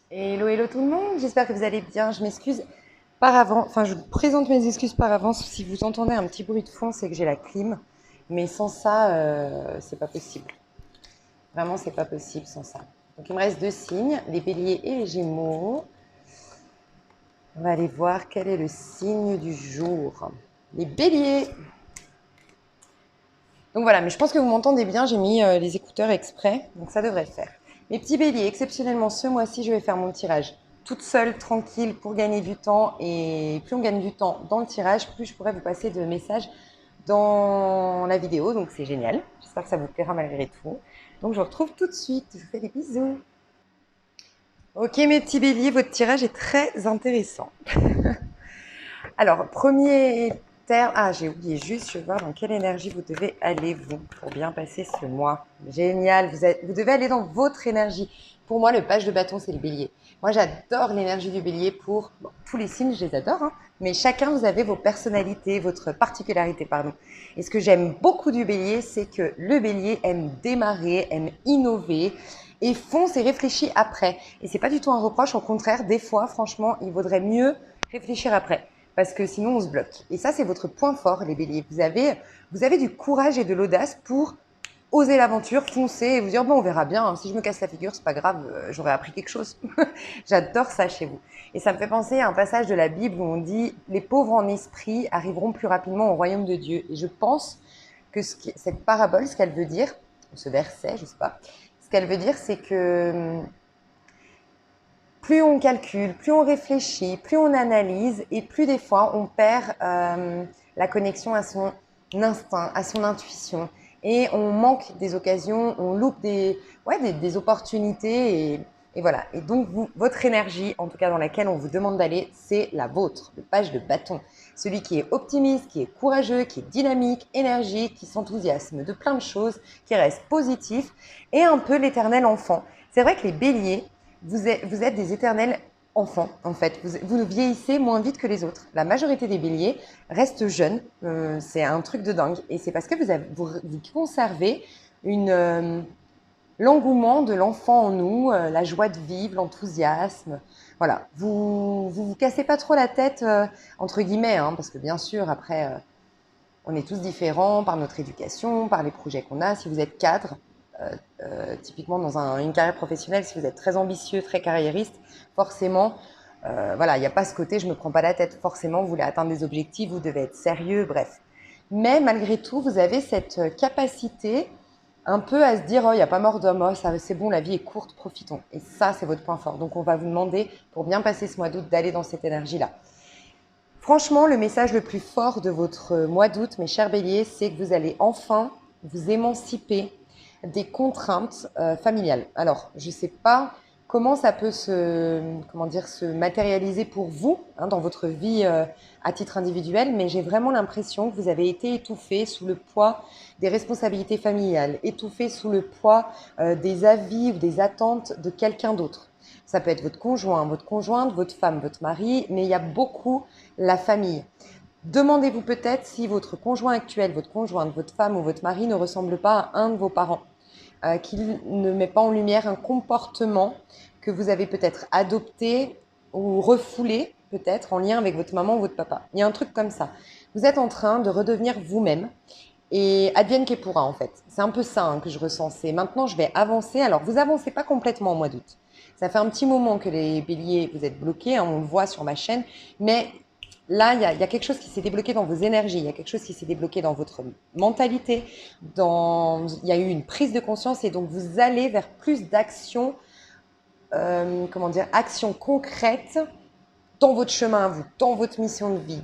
Hello, hello tout le monde, j'espère que vous allez bien. Je m'excuse par avance, enfin je vous présente mes excuses par avance. Si vous entendez un petit bruit de fond, c'est que j'ai la clim. Mais sans ça, c'est pas possible. Vraiment, c'est pas possible sans ça. Donc il me reste deux signes, les béliers et les gémeaux. On va aller voir quel est le signe du jour. Les béliers. Donc voilà, mais je pense que vous m'entendez bien, j'ai mis les écouteurs exprès, donc ça devrait le faire. Mes petits béliers, exceptionnellement ce mois-ci, je vais faire mon tirage toute seule, tranquille, pour gagner du temps. Et plus on gagne du temps dans le tirage, plus je pourrai vous passer de messages dans la vidéo, donc c'est génial. J'espère que ça vous plaira malgré tout. Donc je vous retrouve tout de suite, je vous fais des bisous. Ok mes petits béliers, votre tirage est très intéressant. Alors, premier terme. Ah, j'ai oublié juste, je vais voir dans quelle énergie vous devez aller, vous, pour bien passer ce mois. Génial, vous devez aller dans votre énergie. Pour moi, le page de bâton, c'est le bélier. Moi, j'adore l'énergie du bélier pour bon, tous les signes, je les adore, hein, mais chacun, vous avez vos personnalités, votre particularité, pardon. Et ce que j'aime beaucoup du bélier, c'est que le bélier aime démarrer, aime innover, et fonce et réfléchit après. Et c'est pas du tout un reproche, au contraire, des fois, franchement, il vaudrait mieux réfléchir après parce que sinon on se bloque. Et ça, c'est votre point fort, les béliers. Vous avez du courage et de l'audace pour oser l'aventure, foncer et vous dire, bon, on verra bien, hein. Si je me casse la figure, c'est pas grave, j'aurais appris quelque chose. J'adore ça chez vous. Et ça me fait penser à un passage de la Bible où on dit, les pauvres en esprit arriveront plus rapidement au royaume de Dieu. Et je pense que cette parabole, ce qu'elle veut dire, ce verset, je sais pas, ce qu'elle veut dire, c'est que plus on calcule, plus on réfléchit, plus on analyse et plus des fois on perd la connexion à son instinct, à son intuition et on manque des occasions, on loupe des opportunités et voilà. Et donc votre énergie, en tout cas dans laquelle on vous demande d'aller, c'est la vôtre, le page de bâton. Celui qui est optimiste, qui est courageux, qui est dynamique, énergique, qui s'enthousiasme de plein de choses, qui reste positif et un peu l'éternel enfant. C'est vrai que les béliers, vous êtes des éternels enfants, en fait. Vous vieillissez moins vite que les autres. La majorité des béliers restent jeunes. C'est un truc de dingue. Et c'est parce que vous conservez l'engouement de l'enfant en nous, la joie de vivre, l'enthousiasme. Voilà. Vous cassez pas trop la tête, entre guillemets, hein, parce que bien sûr, après, on est tous différents par notre éducation, par les projets qu'on a. Si vous êtes cadre, typiquement dans une carrière professionnelle, si vous êtes très ambitieux, très carriériste, forcément, voilà, il n'y a pas ce côté, je me prends pas la tête. Forcément, vous voulez atteindre des objectifs, vous devez être sérieux, bref. Mais malgré tout, vous avez cette capacité un peu à se dire, oh, il n'y a pas mort d'homme, oh, ça, c'est bon, la vie est courte, profitons. Et ça, c'est votre point fort. Donc, on va vous demander, pour bien passer ce mois d'août, d'aller dans cette énergie-là. Franchement, le message le plus fort de votre mois d'août, mes chers béliers, c'est que vous allez enfin vous émanciper des contraintes familiales. Alors, je ne sais pas comment ça peut se matérialiser pour vous hein, dans votre vie à titre individuel, mais j'ai vraiment l'impression que vous avez été étouffé sous le poids des responsabilités familiales, étouffé sous le poids des avis ou des attentes de quelqu'un d'autre. Ça peut être votre conjoint, votre conjointe, votre femme, votre mari, mais il y a beaucoup la famille. Demandez-vous peut-être si votre conjoint actuel, votre conjointe, votre femme ou votre mari ne ressemble pas à un de vos parents, qu'il ne met pas en lumière un comportement que vous avez peut-être adopté ou refoulé, peut-être en lien avec votre maman ou votre papa. Il y a un truc comme ça. Vous êtes en train de redevenir vous-même et advienne que pourra en fait. C'est un peu ça hein, que je ressens. C'est maintenant je vais avancer. Alors vous avancez pas complètement au mois d'août. Ça fait un petit moment que les béliers, vous êtes bloqués, hein, on le voit sur ma chaîne, mais là, il y a quelque chose qui s'est débloqué dans vos énergies, il y a quelque chose qui s'est débloqué dans votre mentalité, il y a eu une prise de conscience et donc vous allez vers plus d'actions, actions concrètes dans votre chemin à vous, dans votre mission de vie,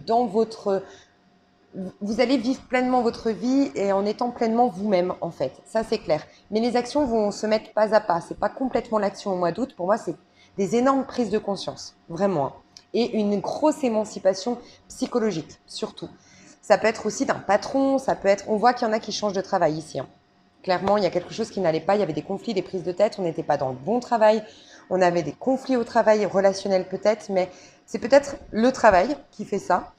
vous allez vivre pleinement votre vie et en étant pleinement vous-même en fait. Ça c'est clair. Mais les actions vont se mettre pas à pas. C'est pas complètement l'action au mois d'août. Pour moi, c'est des énormes prises de conscience, vraiment. Et une grosse émancipation psychologique, surtout. Ça peut être aussi d'un patron. Ça peut être. On voit qu'il y en a qui changent de travail ici. Hein. Clairement, il y a quelque chose qui n'allait pas. Il y avait des conflits, des prises de tête. On n'était pas dans le bon travail. On avait des conflits au travail, relationnels peut-être, mais c'est peut-être le travail qui fait ça.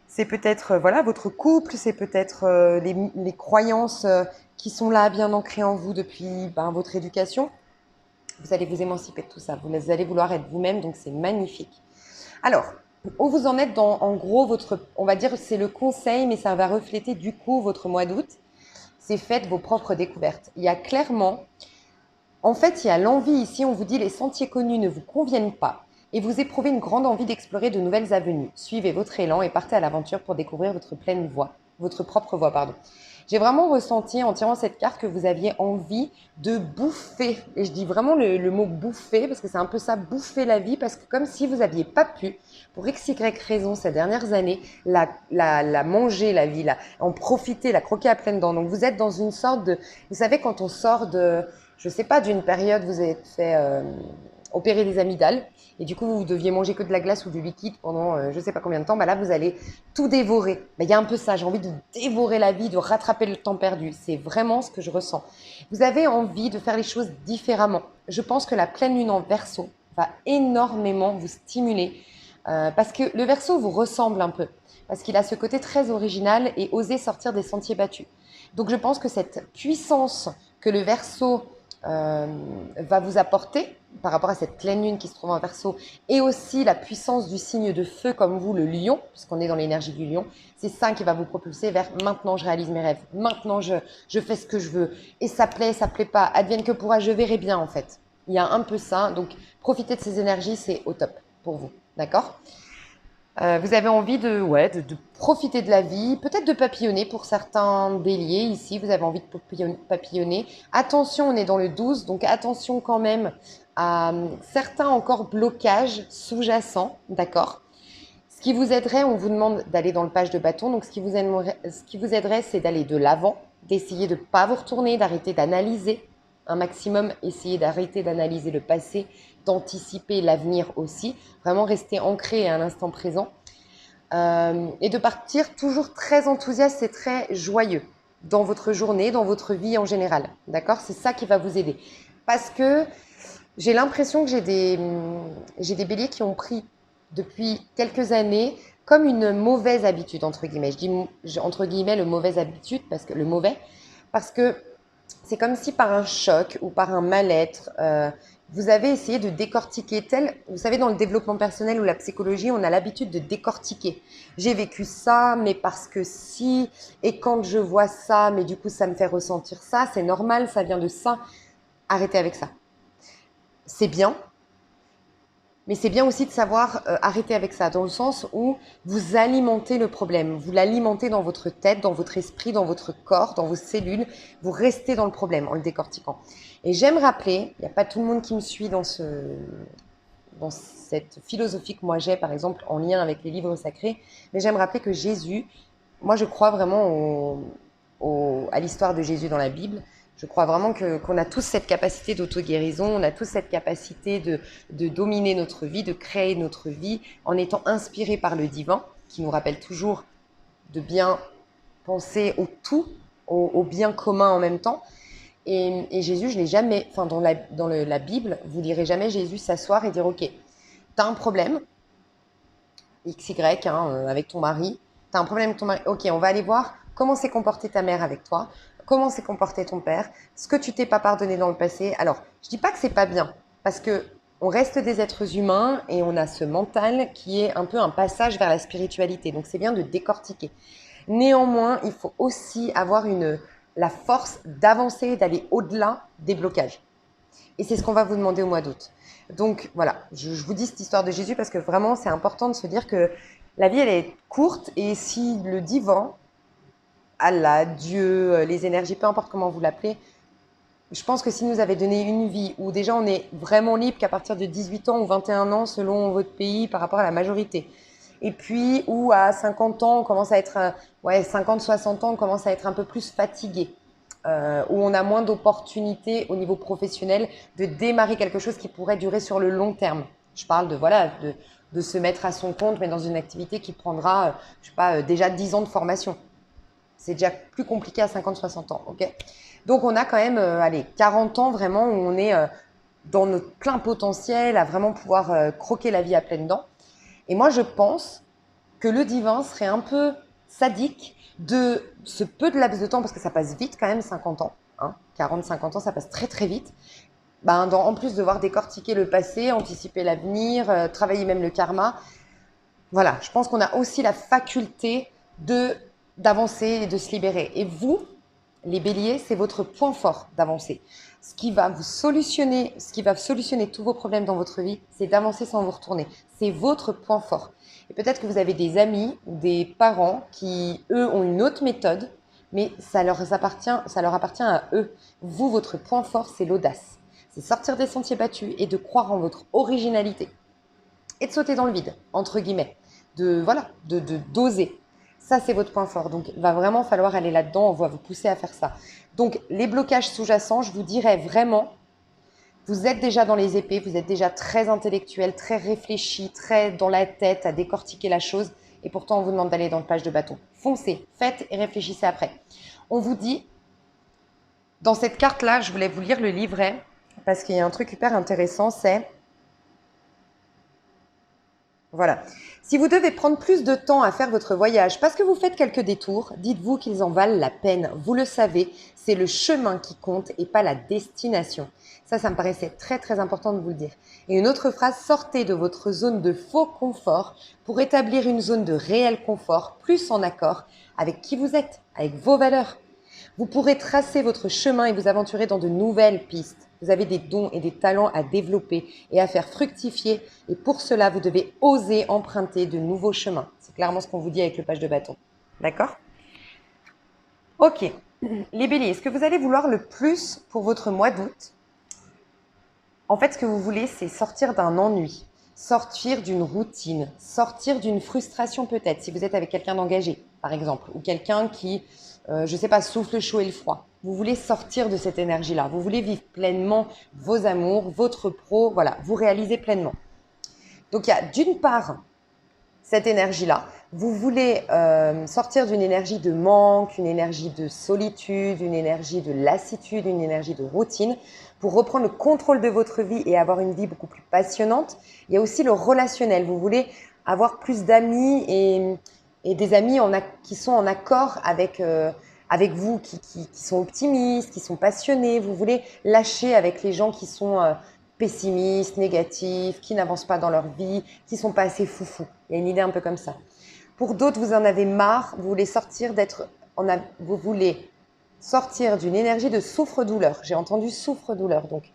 C'est peut-être voilà votre couple, c'est peut-être les croyances qui sont là bien ancrées en vous depuis votre éducation. Vous allez vous émanciper de tout ça. Vous allez vouloir être vous-même, donc c'est magnifique. Alors, où vous en êtes dans, en gros, on va dire, c'est le conseil, mais ça va refléter du coup votre mois d'août. C'est faites vos propres découvertes. Il y a clairement, en fait, il y a l'envie ici, on vous dit les sentiers connus ne vous conviennent pas et vous éprouvez une grande envie d'explorer de nouvelles avenues. Suivez votre élan et partez à l'aventure pour découvrir votre pleine voie, votre propre voie, pardon. J'ai vraiment ressenti en tirant cette carte que vous aviez envie de bouffer, et je dis vraiment le mot bouffer parce que c'est un peu ça, bouffer la vie, parce que comme si vous n'aviez pas pu, pour x, y raison ces dernières années, la manger, la vie, en profiter, la croquer à pleines dents. Donc vous êtes dans une sorte de, vous savez quand on sort de, je sais pas, d'une période, vous avez fait opérer des amygdales et du coup vous deviez manger que de la glace ou du liquide pendant je sais pas combien de temps, bah là vous allez tout dévorer. Bah, il y a un peu ça, j'ai envie de dévorer la vie, de rattraper le temps perdu. C'est vraiment ce que je ressens. Vous avez envie de faire les choses différemment. Je pense que la pleine lune en Verseau va énormément vous stimuler parce que le Verseau vous ressemble un peu, parce qu'il a ce côté très original et oser sortir des sentiers battus. Donc je pense que cette puissance que le Verseau va vous apporter par rapport à cette pleine lune qui se trouve en Verseau, et aussi la puissance du signe de feu comme vous, le lion, puisqu'on est dans l'énergie du lion, c'est ça qui va vous propulser vers maintenant je réalise mes rêves, maintenant je fais ce que je veux, et ça plaît pas, advienne que pourra, je verrai bien en fait. Il y a un peu ça, donc profiter de ces énergies, c'est au top pour vous, d'accord? Vous avez envie de profiter de la vie, peut-être de papillonner pour certains béliers ici, vous avez envie de papillonner. Attention, on est dans le 12, donc attention quand même à certains encore blocages sous-jacents, d'accord? Ce qui vous aiderait, on vous demande d'aller dans le page de bâton, donc ce qui vous aiderait, c'est d'aller de l'avant, d'essayer de ne pas vous retourner, d'arrêter d'analyser un maximum, essayer d'arrêter d'analyser le passé, d'anticiper l'avenir aussi, vraiment rester ancré à l'instant présent et de partir toujours très enthousiaste et très joyeux dans votre journée, dans votre vie en général, d'accord? C'est ça qui va vous aider. Parce que j'ai l'impression que j'ai des béliers qui ont pris depuis quelques années comme une mauvaise habitude, entre guillemets. Je dis entre guillemets le mauvaise habitude, le mauvais, parce que c'est comme si par un choc ou par un mal-être, vous avez essayé de décortiquer tel, vous savez, dans le développement personnel ou la psychologie, on a l'habitude de décortiquer. J'ai vécu ça, mais parce que si, et quand je vois ça, mais du coup ça me fait ressentir ça, c'est normal, ça vient de ça. Arrêtez avec ça. C'est bien, mais c'est bien aussi de savoir arrêter avec ça, dans le sens où vous alimentez le problème, vous l'alimentez dans votre tête, dans votre esprit, dans votre corps, dans vos cellules, vous restez dans le problème en le décortiquant. Et j'aime rappeler, il n'y a pas tout le monde qui me suit dans cette philosophie que moi j'ai, par exemple, en lien avec les livres sacrés, mais j'aime rappeler que Jésus, moi je crois vraiment à l'histoire de Jésus dans la Bible. Je crois vraiment qu'on a tous cette capacité d'auto-guérison, on a tous cette capacité de dominer notre vie, de créer notre vie en étant inspiré par le divin, qui nous rappelle toujours de bien penser au tout, au bien commun en même temps. Et Jésus, je l'ai jamais, enfin dans la Bible, vous lirez jamais Jésus s'asseoir et dire ok, t'as un problème, XY, avec ton mari, t'as un problème avec ton mari, ok, on va aller voir comment s'est comportée ta mère avec toi, comment s'est comporté ton père, ce que tu t'es pas pardonné dans le passé. Alors, je dis pas que c'est pas bien, parce que on reste des êtres humains et on a ce mental qui est un peu un passage vers la spiritualité. Donc, c'est bien de décortiquer. Néanmoins, il faut aussi avoir la force d'avancer, d'aller au-delà des blocages. Et c'est ce qu'on va vous demander au mois d'août. Donc voilà, je vous dis cette histoire de Jésus parce que vraiment c'est important de se dire que la vie elle est courte et si le divin, Allah, Dieu, les énergies, peu importe comment vous l'appelez, je pense que s'il nous avait donné une vie où déjà on est vraiment libre qu'à partir de 18 ans ou 21 ans selon votre pays par rapport à la majorité, et puis où à 50 ans on commence à être, 50-60 ans on commence à être un peu plus fatigué, où on a moins d'opportunités au niveau professionnel de démarrer quelque chose qui pourrait durer sur le long terme. Je parle de se mettre à son compte, mais dans une activité qui prendra, je sais pas, déjà 10 ans de formation. C'est déjà plus compliqué à 50-60 ans, ok? Donc on a quand même, 40 ans vraiment où on est dans notre plein potentiel, à vraiment pouvoir croquer la vie à pleines dents. Et moi, je pense que le divin serait un peu sadique de ce peu de laps de temps, parce que ça passe vite quand même, 50 ans. 40-50 ans, ça passe très très vite. en plus de devoir décortiquer le passé, anticiper l'avenir, travailler même le karma, voilà, je pense qu'on a aussi la faculté d'avancer et de se libérer. Et vous, les béliers, c'est votre point fort d'avancer. Ce qui va solutionner tous vos problèmes dans votre vie, c'est d'avancer sans vous retourner. C'est votre point fort. Et peut-être que vous avez des amis ou des parents qui, eux, ont une autre méthode, mais ça leur appartient à eux. Vous, votre point fort, c'est l'audace. C'est sortir des sentiers battus et de croire en votre originalité. Et de sauter dans le vide, entre guillemets. D'oser. Ça, c'est votre point fort. Donc, il va vraiment falloir aller là-dedans. On va vous pousser à faire ça. Donc, les blocages sous-jacents, je vous dirais vraiment, vous êtes déjà dans les épées, vous êtes déjà très intellectuel, très réfléchi, très dans la tête à décortiquer la chose. Et pourtant, on vous demande d'aller dans le page de bâton. Foncez, faites et réfléchissez après. On vous dit, dans cette carte-là, je voulais vous lire le livret parce qu'il y a un truc hyper intéressant, c'est... Voilà. Si vous devez prendre plus de temps à faire votre voyage parce que vous faites quelques détours, dites-vous qu'ils en valent la peine. Vous le savez, c'est le chemin qui compte et pas la destination. Ça me paraissait très très important de vous le dire. Et une autre phrase, sortez de votre zone de faux confort pour établir une zone de réel confort, plus en accord avec qui vous êtes, avec vos valeurs. Vous pourrez tracer votre chemin et vous aventurer dans de nouvelles pistes. Vous avez des dons et des talents à développer et à faire fructifier. Et pour cela, vous devez oser emprunter de nouveaux chemins. C'est clairement ce qu'on vous dit avec le page de bâton. D'accord? Ok. Les béliers, est-ce que vous allez vouloir le plus pour votre mois d'août? En fait, ce que vous voulez, c'est sortir d'un ennui, sortir d'une routine, sortir d'une frustration peut-être, si vous êtes avec quelqu'un d'engagé, par exemple, ou quelqu'un qui, je ne sais pas, souffle le chaud et le froid. Vous voulez sortir de cette énergie-là, vous voulez vivre pleinement vos amours, votre pro, voilà, vous réaliser pleinement. Donc, il y a d'une part cette énergie-là. Vous voulez sortir d'une énergie de manque, une énergie de solitude, une énergie de lassitude, une énergie de routine pour reprendre le contrôle de votre vie et avoir une vie beaucoup plus passionnante. Il y a aussi le relationnel. Vous voulez avoir plus d'amis et des amis qui sont en accord avec vous, qui sont optimistes, qui sont passionnés. Vous voulez lâcher avec les gens qui sont pessimistes, négatifs, qui n'avancent pas dans leur vie, qui sont pas assez foufous. Il y a une idée un peu comme ça. Pour d'autres, vous en avez marre, vous voulez sortir d'une énergie de souffre-douleur. J'ai entendu souffre-douleur, donc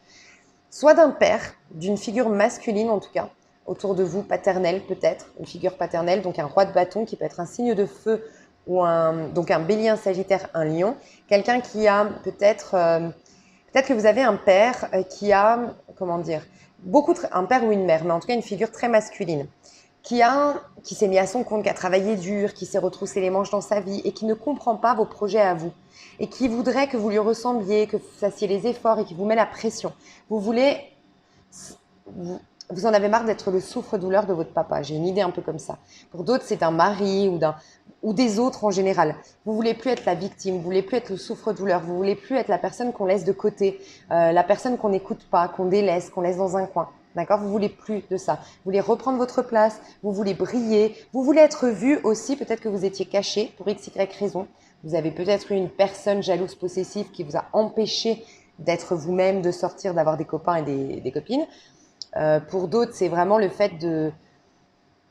soit d'un père, d'une figure masculine en tout cas, autour de vous, paternelle peut-être, une figure paternelle, donc un roi de bâton qui peut être un signe de feu ou donc un bélier, un sagittaire, un lion, quelqu'un qui a peut-être que vous avez un père qui a, un père ou une mère, mais en tout cas une figure très masculine, qui s'est mis à son compte, qui a travaillé dur, qui s'est retroussé les manches dans sa vie et qui ne comprend pas vos projets à vous et qui voudrait que vous lui ressembliez, que vous fassiez les efforts et qui vous met la pression. Vous en avez marre d'être le souffre-douleur de votre papa. J'ai une idée un peu comme ça. Pour d'autres, c'est un mari ou des autres en général. Vous voulez plus être la victime, vous voulez plus être le souffre-douleur, vous voulez plus être la personne qu'on laisse de côté, la personne qu'on n'écoute pas, qu'on délaisse, qu'on laisse dans un coin. D'accord? Vous voulez plus de ça. Vous voulez reprendre votre place, vous voulez briller, vous voulez être vu aussi. Peut-être que vous étiez caché pour x, y raison. Vous avez peut-être eu une personne jalouse, possessive qui vous a empêché d'être vous-même, de sortir, d'avoir des copains et des copines. Pour d'autres, c'est vraiment le fait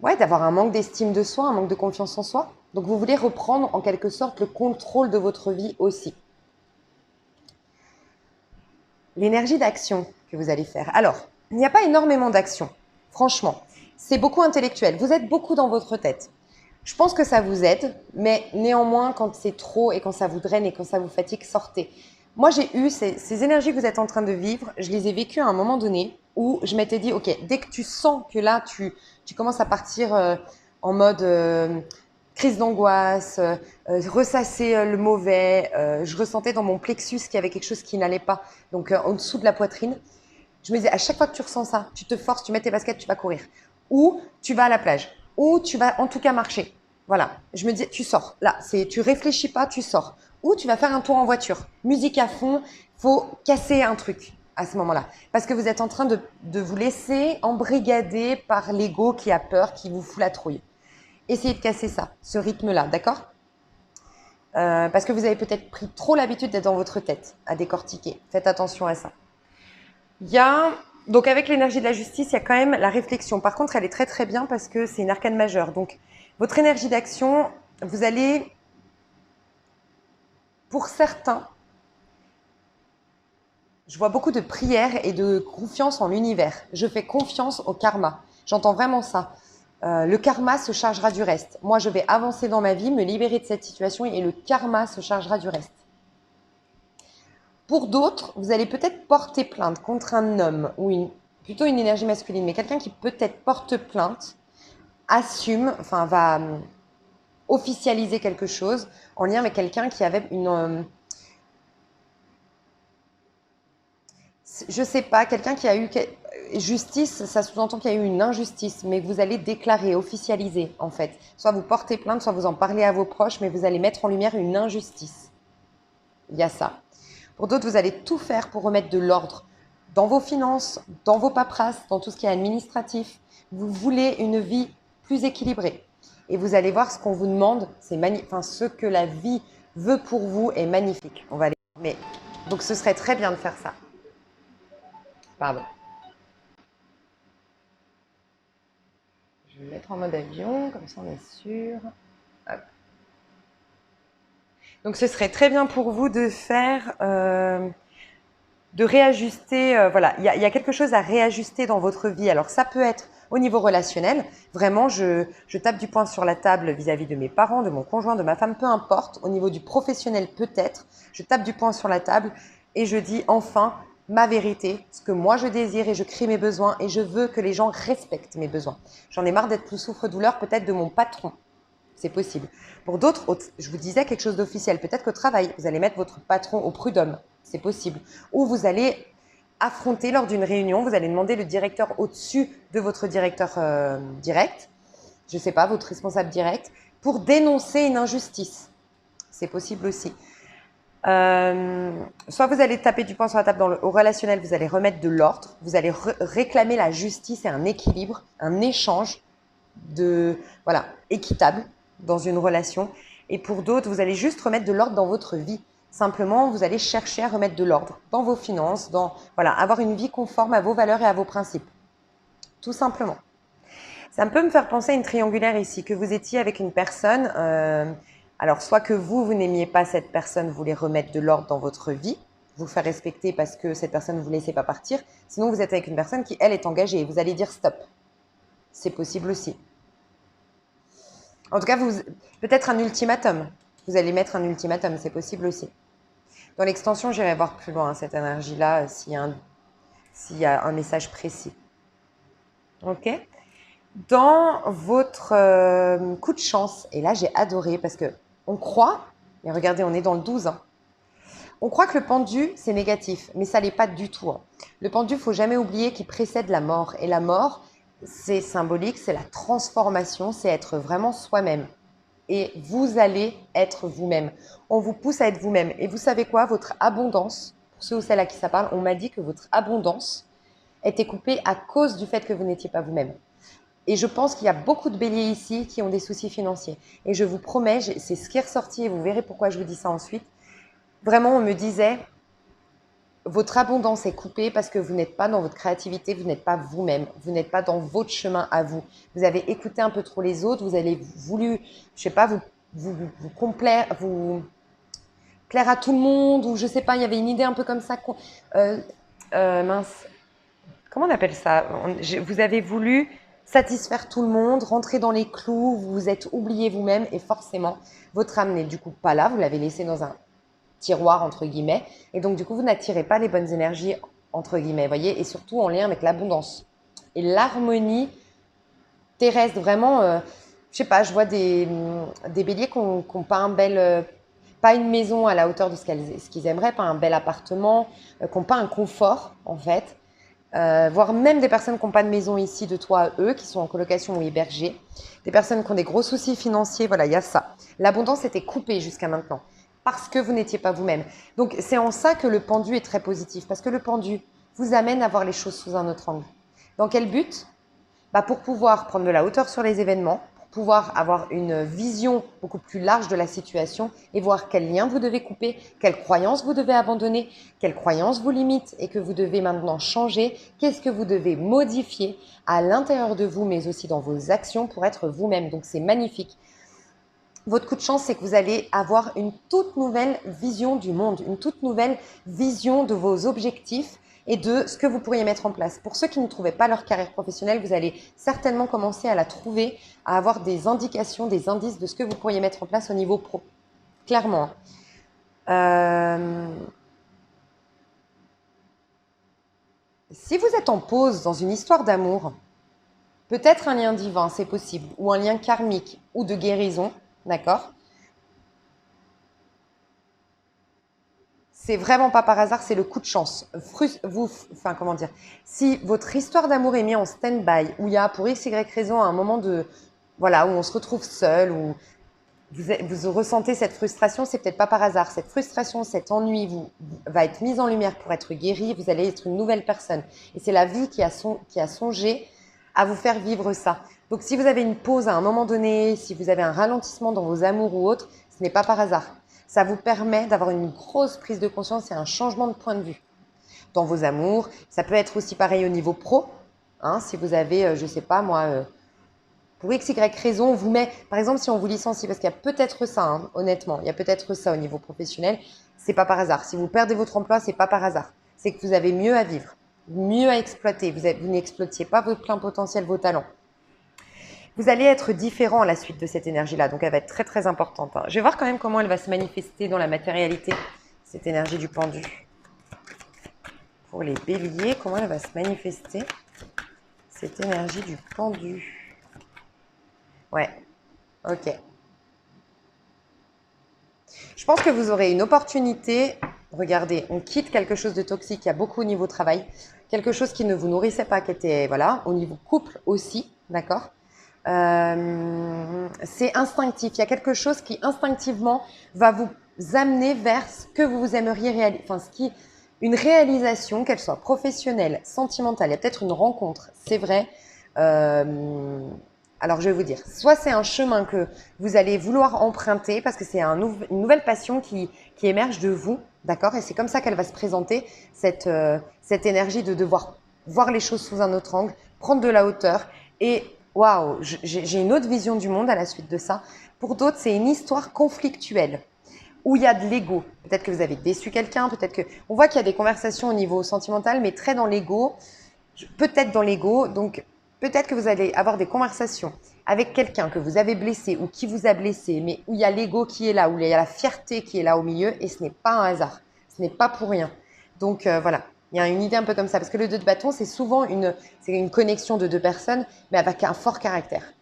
d'avoir un manque d'estime de soi, un manque de confiance en soi. Donc, vous voulez reprendre en quelque sorte le contrôle de votre vie aussi. L'énergie d'action que vous allez faire. Alors, il n'y a pas énormément d'action, franchement. C'est beaucoup intellectuel. Vous êtes beaucoup dans votre tête. Je pense que ça vous aide, mais néanmoins, quand c'est trop et quand ça vous draine et quand ça vous fatigue, sortez. Moi, j'ai eu ces énergies que vous êtes en train de vivre, je les ai vécues à un moment donné où je m'étais dit, ok, dès que tu sens que là, tu commences à partir en mode crise d'angoisse, ressasser le mauvais, je ressentais dans mon plexus qu'il y avait quelque chose qui n'allait pas, donc en dessous de la poitrine. Je me disais, à chaque fois que tu ressens ça, tu te forces, tu mets tes baskets, tu vas courir. Ou tu vas à la plage. Ou tu vas en tout cas marcher. Voilà. Je me disais, tu sors. Là, tu réfléchis pas, tu sors. Ou tu vas faire un tour en voiture. Musique à fond. Faut casser un truc à ce moment-là. Parce que vous êtes en train de vous laisser embrigader par l'ego qui a peur, qui vous fout la trouille. Essayez de casser ça, ce rythme-là, d'accord? Parce que vous avez peut-être pris trop l'habitude d'être dans votre tête, à décortiquer. Faites attention à ça. Il y a, donc avec l'énergie de la justice, il y a quand même la réflexion. Par contre, elle est très très bien parce que c'est une arcane majeure. Donc, votre énergie d'action, vous allez, pour certains, je vois beaucoup de prières et de confiance en l'univers. Je fais confiance au karma. J'entends vraiment ça. Le karma se chargera du reste. Moi, je vais avancer dans ma vie, me libérer de cette situation et le karma se chargera du reste. Pour d'autres, vous allez peut-être porter plainte contre un homme ou plutôt une énergie masculine, mais quelqu'un qui peut-être porte plainte, assume, enfin va officialiser quelque chose en lien avec quelqu'un qui avait une, je sais pas, quelqu'un qui a eu justice, ça sous-entend qu'il y a eu une injustice, mais vous allez déclarer, officialiser en fait. Soit vous portez plainte, soit vous en parlez à vos proches, mais vous allez mettre en lumière une injustice. Il y a ça. Pour d'autres, vous allez tout faire pour remettre de l'ordre dans vos finances, dans vos paperasses, dans tout ce qui est administratif. Vous voulez une vie plus équilibrée. Et vous allez voir ce qu'on vous demande, c'est ce que la vie veut pour vous est magnifique. On va aller. Mais donc ce serait très bien de faire ça. Pardon. Je vais me mettre en mode avion, comme ça on est sûr. Hop. Donc ce serait très bien pour vous de faire, de réajuster, voilà, il y a quelque chose à réajuster dans votre vie. Alors ça peut être au niveau relationnel, vraiment je tape du poing sur la table vis-à-vis de mes parents, de mon conjoint, de ma femme, peu importe. Au niveau du professionnel peut-être, je tape du poing sur la table et je dis enfin ma vérité, ce que moi je désire et je crie mes besoins et je veux que les gens respectent mes besoins. J'en ai marre d'être plus souffre-douleur peut-être de mon patron. C'est possible. Pour d'autres, je vous disais quelque chose d'officiel. Peut-être qu'au travail, vous allez mettre votre patron au prud'homme. C'est possible. Ou vous allez affronter lors d'une réunion, vous allez demander le directeur au-dessus de votre directeur direct, je ne sais pas, votre responsable direct, pour dénoncer une injustice. C'est possible aussi. Soit vous allez taper du poing sur la table au relationnel, vous allez remettre de l'ordre, vous allez réclamer la justice et un équilibre, un échange voilà, équitable dans une relation. Et pour d'autres, vous allez juste remettre de l'ordre dans votre vie. Simplement, vous allez chercher à remettre de l'ordre dans vos finances, voilà, avoir une vie conforme à vos valeurs et à vos principes. Tout simplement. Ça peut me faire penser à une triangulaire ici, que vous étiez avec une personne, alors soit que vous n'aimiez pas cette personne, vous voulez remettre de l'ordre dans votre vie, vous faire respecter parce que cette personne ne vous laissez pas partir, sinon vous êtes avec une personne qui, elle, est engagée et vous allez dire stop. C'est possible aussi. En tout cas, peut-être un ultimatum. Vous allez mettre un ultimatum, c'est possible aussi. Dans l'extension, j'irai voir plus loin cette énergie-là, s'il y a un message précis. Ok ? Dans votre coup de chance, et là j'ai adoré parce que on croit, mais regardez, on est dans le 12, hein. On croit que le pendu, c'est négatif, mais ça l'est pas du tout, hein. Le pendu, il ne faut jamais oublier qu'il précède la mort. Et la mort, c'est symbolique, c'est la transformation, c'est être vraiment soi-même. Et vous allez être vous-même. On vous pousse à être vous-même. Et vous savez quoi? Votre abondance, pour ceux ou celles à qui ça parle, on m'a dit que votre abondance était coupée à cause du fait que vous n'étiez pas vous-même. Et je pense qu'il y a beaucoup de béliers ici qui ont des soucis financiers. Et je vous promets, c'est ce qui est ressorti et vous verrez pourquoi je vous dis ça ensuite. Vraiment, on me disait, votre abondance est coupée parce que vous n'êtes pas dans votre créativité, vous n'êtes pas vous-même, vous n'êtes pas dans votre chemin à vous. Vous avez écouté un peu trop les autres, vous avez voulu, je sais pas, vous plaire à tout le monde, ou je sais pas, il y avait une idée un peu comme ça. Mince, comment on appelle ça? Vous avez voulu satisfaire tout le monde, rentrer dans les clous, vous vous êtes oublié vous-même et forcément, votre âme n'est du coup pas là, vous l'avez laissé dans un tiroir entre guillemets et donc du coup vous n'attirez pas les bonnes énergies entre guillemets, voyez, et surtout en lien avec l'abondance et l'harmonie terrestre. Vraiment, je sais pas, je vois des béliers qui n'ont pas pas une maison à la hauteur de ce qu'ils aimeraient, pas un bel appartement, qui n'ont pas un confort en fait. Voire même des personnes qui n'ont pas de maison ici de toi à eux, qui sont en colocation ou hébergées, des personnes qui ont des gros soucis financiers, voilà, il y a ça. L'abondance était coupée jusqu'à maintenant, parce que vous n'étiez pas vous-même. Donc c'est en ça que le pendu est très positif, parce que le pendu vous amène à voir les choses sous un autre angle. Dans quel but? Pour pouvoir prendre de la hauteur sur les événements, pour pouvoir avoir une vision beaucoup plus large de la situation et voir quels liens vous devez couper, quelles croyances vous devez abandonner, quelles croyances vous limitent et que vous devez maintenant changer, qu'est-ce que vous devez modifier à l'intérieur de vous, mais aussi dans vos actions pour être vous-même. Donc c'est magnifique. Votre coup de chance, c'est que vous allez avoir une toute nouvelle vision du monde, une toute nouvelle vision de vos objectifs et de ce que vous pourriez mettre en place. Pour ceux qui ne trouvaient pas leur carrière professionnelle, vous allez certainement commencer à la trouver, à avoir des indications, des indices de ce que vous pourriez mettre en place au niveau pro. Clairement. Si vous êtes en pause dans une histoire d'amour, peut-être un lien divin, c'est possible, ou un lien karmique ou de guérison, d'accord ? C'est vraiment pas par hasard, c'est le coup de chance. Comment dire, si votre histoire d'amour est mise en stand-by, où il y a pour x, y raison un moment voilà, où on se retrouve seul, où vous ressentez cette frustration, c'est peut-être pas par hasard. Cette frustration, cet ennui va être mise en lumière pour être guéri. Vous allez être une nouvelle personne. Et c'est la vie qui a songé à vous faire vivre ça. Donc, si vous avez une pause à un moment donné, si vous avez un ralentissement dans vos amours ou autres, ce n'est pas par hasard. Ça vous permet d'avoir une grosse prise de conscience et un changement de point de vue dans vos amours. Ça peut être aussi pareil au niveau pro. Si vous avez, je sais pas moi, pour x, y raison, on vous met, par exemple, si on vous licencie, parce qu'il y a peut-être ça, honnêtement, il y a peut-être ça au niveau professionnel, c'est pas par hasard. Si vous perdez votre emploi, c'est pas par hasard. C'est que vous avez mieux à vivre, mieux à exploiter. Vous n'exploitiez pas votre plein potentiel, vos talents. Vous allez être différent à la suite de cette énergie-là, donc elle va être très très importante. Je vais voir quand même comment elle va se manifester dans la matérialité, cette énergie du pendu. Pour les béliers, comment elle va se manifester, cette énergie du pendu. Ouais, ok. Je pense que vous aurez une opportunité. Regardez, on quitte quelque chose de toxique, il y a beaucoup au niveau travail, quelque chose qui ne vous nourrissait pas, qui était, voilà, au niveau couple aussi, d'accord ? C'est instinctif. Il y a quelque chose qui instinctivement va vous amener vers ce que vous aimeriez réaliser, une réalisation, qu'elle soit professionnelle, sentimentale. Il y a peut-être une rencontre, c'est vrai. Alors je vais vous dire, soit c'est un chemin que vous allez vouloir emprunter parce que c'est une nouvelle passion qui émerge de vous, d'accord ? Et c'est comme ça qu'elle va se présenter, cette énergie de devoir voir les choses sous un autre angle, prendre de la hauteur et waouh, j'ai une autre vision du monde à la suite de ça. Pour d'autres, c'est une histoire conflictuelle où il y a de l'ego. Peut-être que vous avez déçu quelqu'un, peut-être que... On voit qu'il y a des conversations au niveau sentimental, mais très dans l'ego. Peut-être dans l'ego. Donc, peut-être que vous allez avoir des conversations avec quelqu'un que vous avez blessé ou qui vous a blessé, mais où il y a l'ego qui est là, où il y a la fierté qui est là au milieu, et ce n'est pas un hasard. Ce n'est pas pour rien. Donc, voilà. Il y a une idée un peu comme ça, parce que le 2 de bâton, c'est souvent une connexion de deux personnes, mais avec un fort caractère.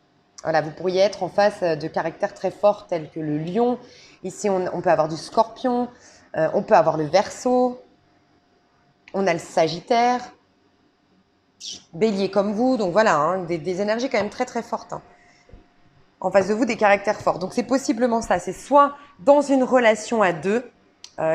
Voilà, vous pourriez être en face de caractères très forts tels que le lion. Ici, on peut avoir du scorpion, on peut avoir le verseau, on a le sagittaire, bélier comme vous. Donc voilà, des énergies quand même très très fortes. En face de vous, des caractères forts. Donc c'est possiblement ça. C'est soit dans une relation à deux,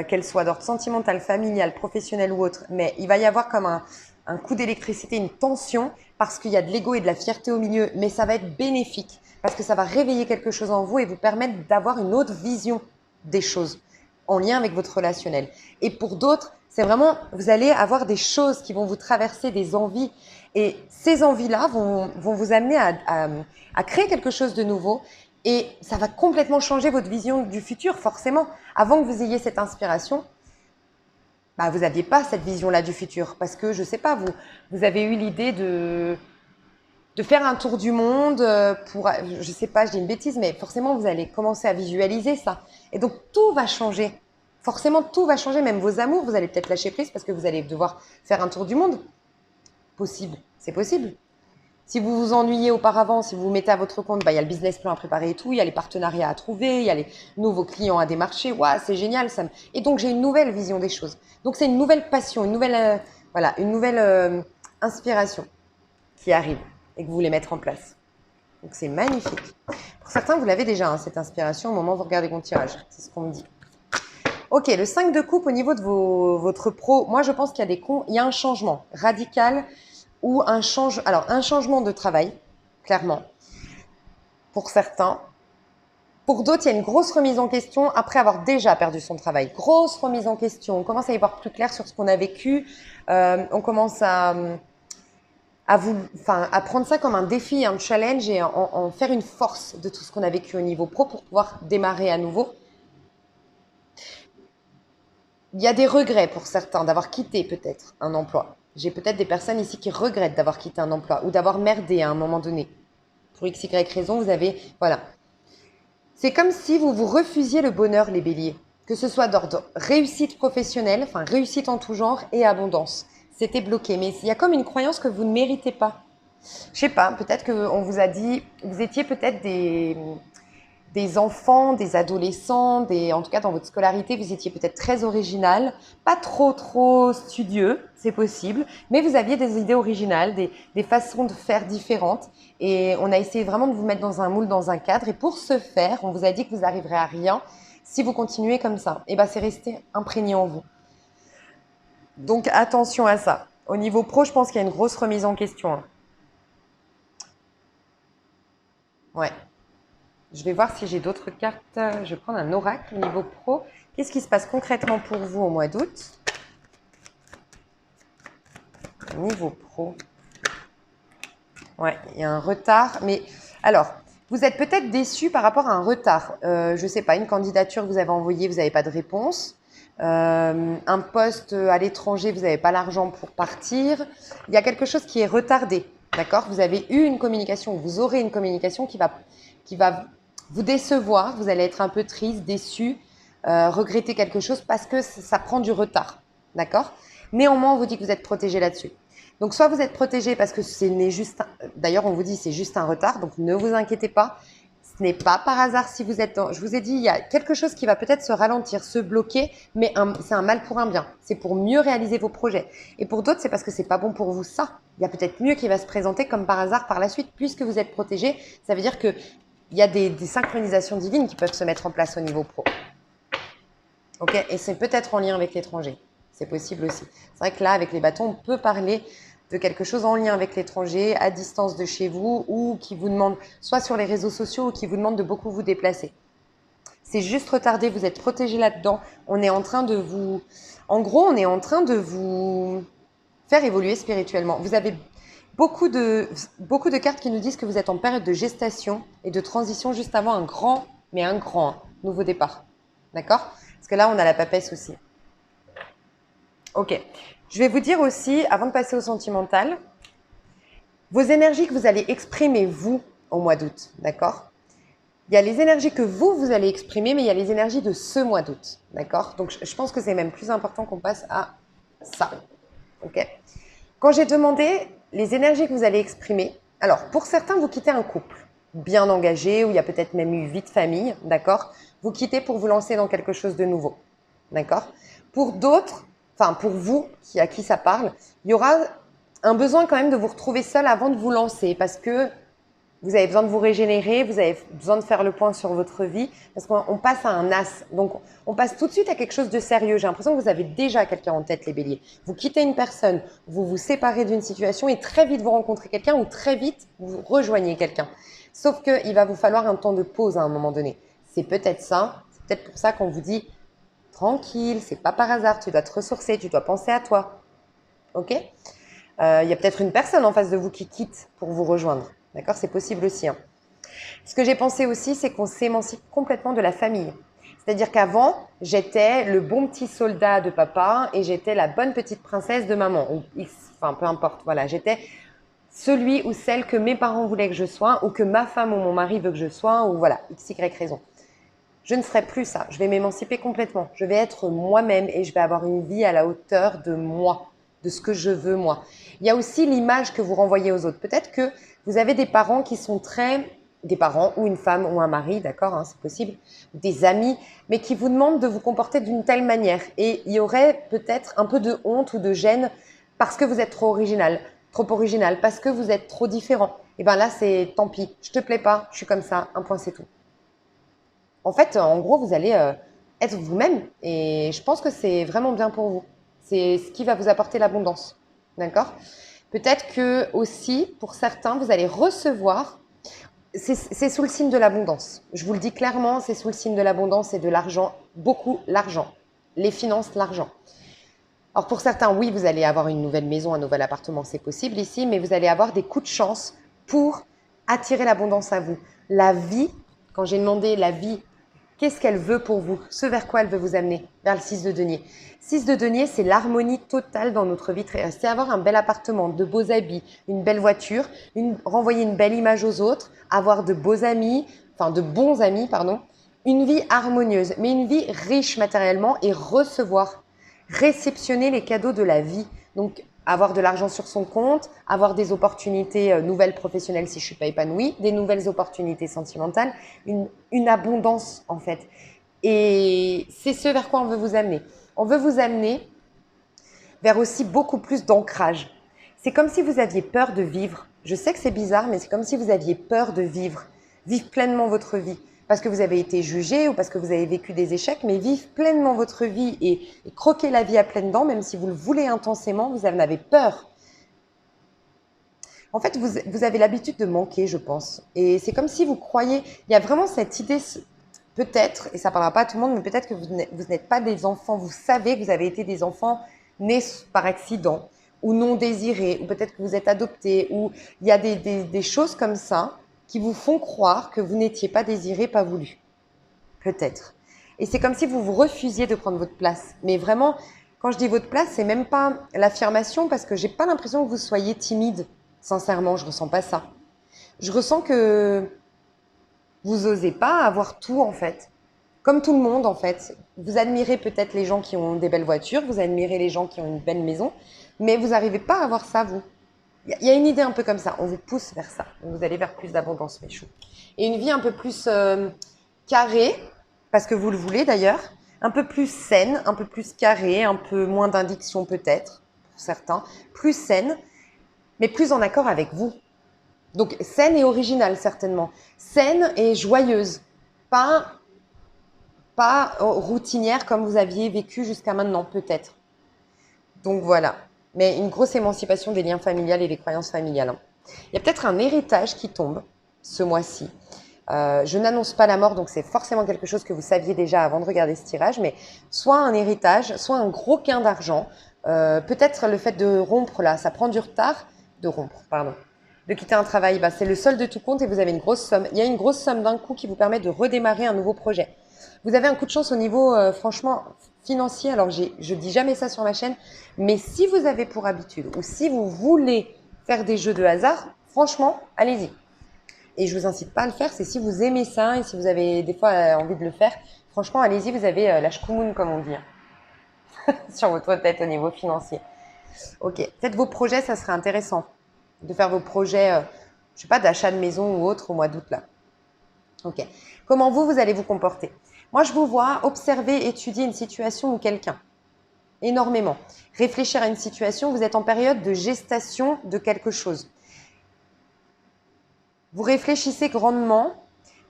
qu'elle soit d'ordre sentimental, familial, professionnel ou autre, mais il va y avoir comme un coup d'électricité, une tension, parce qu'il y a de l'ego et de la fierté au milieu, mais ça va être bénéfique, parce que ça va réveiller quelque chose en vous et vous permettre d'avoir une autre vision des choses en lien avec votre relationnel. Et pour d'autres, c'est vraiment, vous allez avoir des choses qui vont vous traverser, des envies, et ces envies-là vont vous amener à créer quelque chose de nouveau. Et ça va complètement changer votre vision du futur, forcément. Avant que vous ayez cette inspiration, vous n'aviez pas cette vision-là du futur. Parce que, je ne sais pas, vous avez eu l'idée de faire un tour du monde pour, je ne sais pas, je dis une bêtise, mais forcément, vous allez commencer à visualiser ça. Et donc, tout va changer. Forcément, tout va changer. Même vos amours, vous allez peut-être lâcher prise parce que vous allez devoir faire un tour du monde. Possible. C'est possible. Si vous vous ennuyez auparavant, si vous vous mettez à votre compte, il y a le business plan à préparer et tout, il y a les partenariats à trouver, il y a les nouveaux clients à démarcher. Waouh, c'est génial ça. Et donc, j'ai une nouvelle vision des choses. Donc, c'est une nouvelle passion, une nouvelle inspiration qui arrive et que vous voulez mettre en place. Donc, c'est magnifique. Pour certains, vous l'avez déjà, cette inspiration au moment où vous regardez mon tirage. C'est ce qu'on me dit. Ok, le 5 de coupe au niveau de votre pro. Moi, je pense qu'il y a un changement radical ou un changement de travail, clairement. pour certains. Pour d'autres, il y a une grosse remise en question après avoir déjà perdu son travail. Grosse remise en question. On commence à y voir plus clair sur ce qu'on a vécu. On commence à prendre ça comme un défi, un challenge et en faire une force de tout ce qu'on a vécu au niveau pro pour pouvoir démarrer à nouveau. Il y a des regrets pour certains d'avoir quitté peut-être un emploi. J'ai peut-être des personnes ici qui regrettent d'avoir quitté un emploi ou d'avoir merdé à un moment donné. Pour x, y raison, vous avez... Voilà. C'est comme si vous vous refusiez le bonheur, les béliers. Que ce soit d'ordre réussite professionnelle, enfin réussite en tout genre et abondance. C'était bloqué. Mais il y a comme une croyance que vous ne méritez pas. Je sais pas, peut-être qu'on vous a dit... Vous étiez peut-être des enfants, des adolescents, en tout cas dans votre scolarité, vous étiez peut-être très original, pas trop studieux, c'est possible, mais vous aviez des idées originales, des façons de faire différentes et on a essayé vraiment de vous mettre dans un moule, dans un cadre et pour ce faire, on vous a dit que vous n'arriverez à rien si vous continuez comme ça. Et bien c'est resté imprégné en vous. Donc attention à ça. Au niveau pro, je pense qu'il y a une grosse remise en question. Hein. Ouais. Je vais voir si j'ai d'autres cartes. Je vais prendre un oracle au niveau pro. Qu'est-ce qui se passe concrètement pour vous au mois d'août? Niveau pro. Ouais, il y a un retard. Mais alors, vous êtes peut-être déçu par rapport à un retard. Je ne sais pas, une candidature que vous avez envoyée, vous n'avez pas de réponse. Un poste à l'étranger, vous n'avez pas l'argent pour partir. Il y a quelque chose qui est retardé. D'accord? Vous avez eu une communication, vous aurez une communication qui va vous décevoir, vous allez être un peu triste, déçu, regretter quelque chose parce que ça prend du retard. D'accord? Néanmoins, on vous dit que vous êtes protégé là-dessus. Donc, soit vous êtes protégé parce que d'ailleurs, on vous dit c'est juste un retard, donc ne vous inquiétez pas. Ce n'est pas par hasard si vous êtes je vous ai dit, il y a quelque chose qui va peut-être se ralentir, se bloquer, mais c'est un mal pour un bien. C'est pour mieux réaliser vos projets. Et pour d'autres, c'est parce que c'est pas bon pour vous ça. Il y a peut-être mieux qui va se présenter comme par hasard par la suite, puisque vous êtes protégé. Ça veut dire que il y a des synchronisations divines qui peuvent se mettre en place au niveau pro. Ok? Et c'est peut-être en lien avec l'étranger. C'est possible aussi. C'est vrai que là, avec les bâtons, on peut parler de quelque chose en lien avec l'étranger, à distance de chez vous, ou qui vous demande, soit sur les réseaux sociaux, ou qui vous demande de beaucoup vous déplacer. C'est juste retardé, vous êtes protégé là-dedans. On est en train de vous... En gros, on est en train de vous faire évoluer spirituellement. Vous avez beaucoup de cartes qui nous disent que vous êtes en période de gestation et de transition juste avant un grand nouveau départ. D'accord? Parce que là, on a la papesse aussi. Ok. Je vais vous dire aussi, avant de passer au sentimental, vos énergies que vous allez exprimer, vous, au mois d'août. D'accord? Il y a les énergies que vous allez exprimer, mais il y a les énergies de ce mois d'août. D'accord? Donc, je pense que c'est même plus important qu'on passe à ça. Ok? Quand j'ai demandé les énergies que vous allez exprimer, alors, pour certains, vous quittez un couple bien engagé, où il y a peut-être même eu vie de famille, d'accord? Vous quittez pour vous lancer dans quelque chose de nouveau. D'accord? Pour d'autres, enfin pour vous, à qui ça parle, il y aura un besoin quand même de vous retrouver seul avant de vous lancer parce que vous avez besoin de vous régénérer, vous avez besoin de faire le point sur votre vie parce qu'on passe à un as. Donc, on passe tout de suite à quelque chose de sérieux. J'ai l'impression que vous avez déjà quelqu'un en tête, les béliers. Vous quittez une personne, vous vous séparez d'une situation et très vite vous rencontrez quelqu'un ou très vite vous rejoignez quelqu'un. Sauf qu'il va vous falloir un temps de pause à un moment donné. C'est peut-être ça, c'est peut-être pour ça qu'on vous dit tranquille, c'est pas par hasard, tu dois te ressourcer, tu dois penser à toi. Ok? Il y a peut-être une personne en face de vous qui quitte pour vous rejoindre. D'accord? C'est possible aussi. Hein. Ce que j'ai pensé aussi, c'est qu'on s'émancipe complètement de la famille. C'est-à-dire qu'avant, j'étais le bon petit soldat de papa et j'étais la bonne petite princesse de maman. Enfin, peu importe. Voilà, j'étais celui ou celle que mes parents voulaient que je sois ou que ma femme ou mon mari veut que je sois ou voilà, x, y raison. Je ne serai plus ça. Je vais m'émanciper complètement. Je vais être moi-même et je vais avoir une vie à la hauteur de moi, de ce que je veux moi. Il y a aussi l'image que vous renvoyez aux autres. Peut-être que vous avez des parents qui sont des parents ou une femme ou un mari, d'accord, hein, c'est possible, des amis, mais qui vous demandent de vous comporter d'une telle manière. Et il y aurait peut-être un peu de honte ou de gêne parce que vous êtes trop original, parce que vous êtes trop différent. Et bien là, c'est tant pis. Je te plais pas, je suis comme ça, un point, c'est tout. En fait, en gros, vous allez être vous-même et je pense que c'est vraiment bien pour vous. C'est ce qui va vous apporter l'abondance. D'accord? Peut-être que aussi, pour certains, vous allez recevoir C'est sous le signe de l'abondance. Je vous le dis clairement, c'est sous le signe de l'abondance et de l'argent, beaucoup l'argent. Les finances, l'argent. Alors pour certains, oui, vous allez avoir une nouvelle maison, un nouvel appartement, c'est possible ici, mais vous allez avoir des coups de chance pour attirer l'abondance à vous. La vie, quand j'ai demandé la vie, qu'est-ce qu'elle veut pour vous? Ce vers quoi elle veut vous amener? Vers le 6 de denier. 6 de denier, c'est l'harmonie totale dans notre vie. C'est avoir un bel appartement, de beaux habits, une belle voiture, renvoyer une belle image aux autres, avoir de beaux amis, enfin de bons amis, pardon. Une vie harmonieuse, mais une vie riche matériellement et recevoir, réceptionner les cadeaux de la vie. Donc, avoir de l'argent sur son compte, avoir des opportunités nouvelles professionnelles si je ne suis pas épanouie, des nouvelles opportunités sentimentales, une abondance en fait. Et c'est ce vers quoi on veut vous amener. On veut vous amener vers aussi beaucoup plus d'ancrage. C'est comme si vous aviez peur de vivre. Je sais que c'est bizarre, mais c'est comme si vous aviez peur de vivre. Vivre pleinement votre vie. Parce que vous avez été jugé ou parce que vous avez vécu des échecs, mais vivre pleinement votre vie et croquer la vie à pleines dents, même si vous le voulez intensément, vous en avez peur. En fait, vous avez l'habitude de manquer, je pense. Et c'est comme si vous croyez, il y a vraiment cette idée, peut-être, et ça ne parlera pas à tout le monde, mais peut-être que vous n'êtes pas des enfants, vous savez que vous avez été des enfants nés par accident ou non désirés, ou peut-être que vous êtes adoptés, ou il y a des choses comme ça qui vous font croire que vous n'étiez pas désiré, pas voulu. Peut-être. Et c'est comme si vous vous refusiez de prendre votre place. Mais vraiment, quand je dis votre place, c'est même pas l'affirmation parce que j'ai pas l'impression que vous soyez timide. Sincèrement, je ressens pas ça. Je ressens que vous osez pas avoir tout en fait. Comme tout le monde en fait. Vous admirez peut-être les gens qui ont des belles voitures, vous admirez les gens qui ont une belle maison, mais vous n'arrivez pas à avoir ça vous. Il y a une idée un peu comme ça, on vous pousse vers ça. Vous allez vers plus d'abondance, mes choux. Et une vie un peu plus carrée, parce que vous le voulez d'ailleurs, un peu plus saine, un peu plus carrée, un peu moins d'addiction peut-être, pour certains, plus saine, mais plus en accord avec vous. Donc saine et originale certainement. Saine et joyeuse, pas routinière comme vous aviez vécu jusqu'à maintenant peut-être. Donc voilà. Mais une grosse émancipation des liens familiales et des croyances familiales. Hein. Il y a peut-être un héritage qui tombe ce mois-ci. Je n'annonce pas la mort, donc c'est forcément quelque chose que vous saviez déjà avant de regarder ce tirage, mais soit un héritage, soit un gros gain d'argent. Peut-être le fait de rompre là, ça prend du retard, de quitter un travail, bah, c'est le solde de tout compte et vous avez une grosse somme. Il y a une grosse somme d'un coup qui vous permet de redémarrer un nouveau projet. Vous avez un coup de chance au niveau, franchement, financier. Alors, je dis jamais ça sur ma chaîne, mais si vous avez pour habitude ou si vous voulez faire des jeux de hasard, franchement, allez-y. Et je vous incite pas à le faire, c'est si vous aimez ça et si vous avez des fois envie de le faire, franchement, allez-y, vous avez la shkumun, comme on dit, hein, sur votre tête au niveau financier. Ok, faites vos projets, ça serait intéressant de faire vos projets, je sais pas, d'achat de maison ou autre au mois d'août là. Ok, comment vous allez vous comporter? Moi, je vous vois observer, étudier une situation ou quelqu'un. Énormément. Réfléchir à une situation, vous êtes en période de gestation de quelque chose. Vous réfléchissez grandement.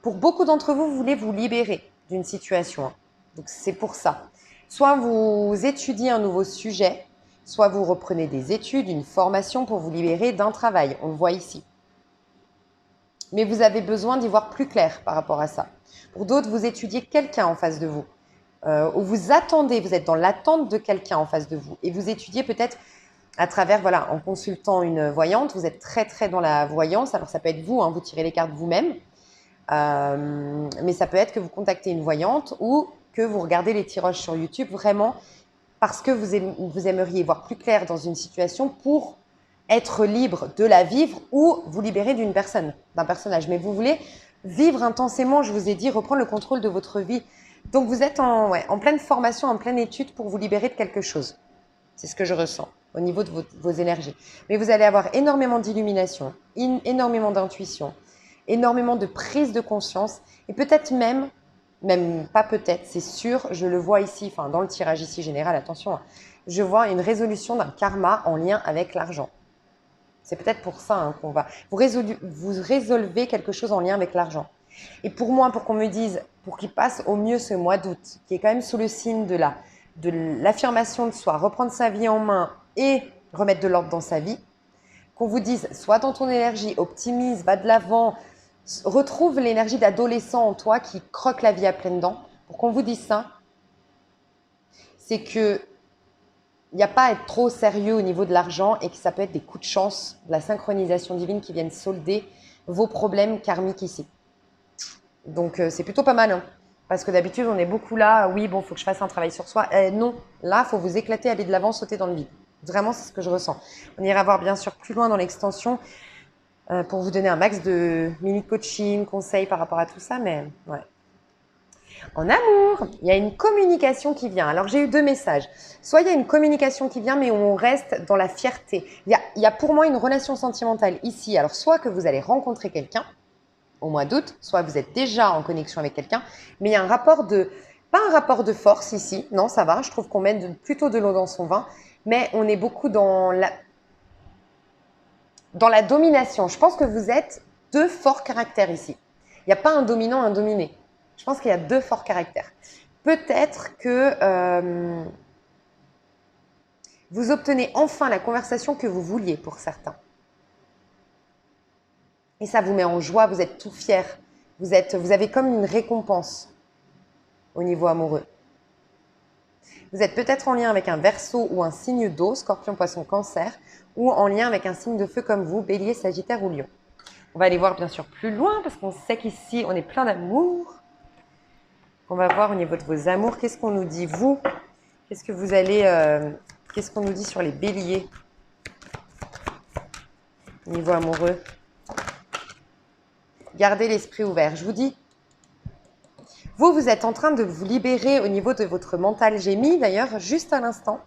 Pour beaucoup d'entre vous, vous voulez vous libérer d'une situation. Donc, c'est pour ça. Soit vous étudiez un nouveau sujet, soit vous reprenez des études, une formation pour vous libérer d'un travail. On le voit ici. Mais vous avez besoin d'y voir plus clair par rapport à ça. Pour d'autres, vous étudiez quelqu'un en face de vous. Ou vous attendez, vous êtes dans l'attente de quelqu'un en face de vous. Et vous étudiez peut-être à travers, voilà, en consultant une voyante. Vous êtes très, très dans la voyance. Alors, ça peut être vous, hein, vous tirez les cartes vous-même. Mais ça peut être que vous contactez une voyante ou que vous regardez les tirages sur YouTube vraiment parce que vous aimeriez voir plus clair dans une situation pour être libre de la vivre ou vous libérer d'une personne, d'un personnage. Mais vous voulez vivre intensément, je vous ai dit, reprendre le contrôle de votre vie. Donc vous êtes en pleine formation, en pleine étude pour vous libérer de quelque chose. C'est ce que je ressens au niveau de vos énergies. Mais vous allez avoir énormément d'illumination, énormément d'intuition, énormément de prise de conscience et peut-être même pas peut-être, c'est sûr, je le vois ici, enfin dans le tirage ici général, attention, hein, je vois une résolution d'un karma en lien avec l'argent. C'est peut-être pour ça hein, qu'on va... Vous résolvez quelque chose en lien avec l'argent. Et pour moi, pour qu'on me dise, pour qu'il passe au mieux ce mois d'août, qui est quand même sous le signe de l'affirmation de soi, reprendre sa vie en main et remettre de l'ordre dans sa vie, qu'on vous dise, sois dans ton énergie, optimise, va de l'avant, Retrouve l'énergie d'adolescent en toi qui croque la vie à pleines dents. Pour qu'on vous dise ça, c'est que il n'y a pas à être trop sérieux au niveau de l'argent et que ça peut être des coups de chance, de la synchronisation divine qui viennent solder vos problèmes karmiques ici. Donc c'est plutôt pas mal, hein. Parce que d'habitude on est beaucoup là, oui bon faut que je fasse un travail sur soi. Non, là faut vous éclater, aller de l'avant, sauter dans le vide. Vraiment c'est ce que je ressens. On ira voir bien sûr plus loin dans l'extension pour vous donner un max de mini coaching, conseils par rapport à tout ça, mais ouais. En amour, il y a une communication qui vient. Alors, j'ai eu 2 messages. Soit il y a une communication qui vient, mais on reste dans la fierté. Il y a pour moi une relation sentimentale ici. Alors, soit que vous allez rencontrer quelqu'un au mois d'août, soit vous êtes déjà en connexion avec quelqu'un, mais il y a un rapport de... Pas un rapport de force ici, non, ça va. Je trouve qu'on met plutôt de l'eau dans son vin, mais on est beaucoup dans la domination. Je pense que vous êtes 2 forts caractères ici. Il n'y a pas un dominant, un dominé. Je pense qu'il y a 2 forts caractères. Peut-être que vous obtenez enfin la conversation que vous vouliez pour certains. Et ça vous met en joie, vous êtes tout fiers. Vous avez comme une récompense au niveau amoureux. Vous êtes peut-être en lien avec un Verseau ou un signe d'eau, Scorpion, Poisson, Cancer, ou en lien avec un signe de feu comme vous, Bélier, Sagittaire ou Lion. On va aller voir bien sûr plus loin parce qu'on sait qu'ici on est plein d'amour. On va voir au niveau de vos amours, qu'est-ce qu'on nous dit vous? Qu'est-ce que vous allez, qu'est-ce qu'on nous dit sur les béliers au niveau amoureux? Gardez l'esprit ouvert. Je vous dis, vous êtes en train de vous libérer au niveau de votre mental. J'ai mis d'ailleurs juste à l'instant,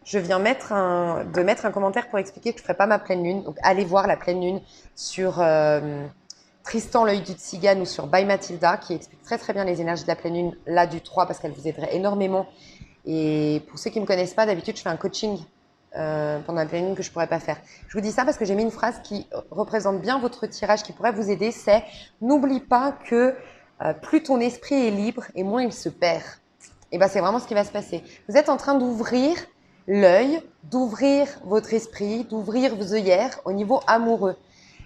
je viens mettre un commentaire pour expliquer que je ne ferai pas ma pleine lune. Donc allez voir la pleine lune sur Tristan, l'œil du Tzigane ou sur By Mathilda qui explique très très bien les énergies de la pleine lune, là du 3 parce qu'elle vous aiderait énormément. Et pour ceux qui ne me connaissent pas, d'habitude je fais un coaching pendant la pleine lune que je ne pourrais pas faire. Je vous dis ça parce que j'ai mis une phrase qui représente bien votre tirage, qui pourrait vous aider, c'est « N'oublie pas que plus ton esprit est libre et moins il se perd ». Et bien c'est vraiment ce qui va se passer. Vous êtes en train d'ouvrir l'œil, d'ouvrir votre esprit, d'ouvrir vos œillères au niveau amoureux.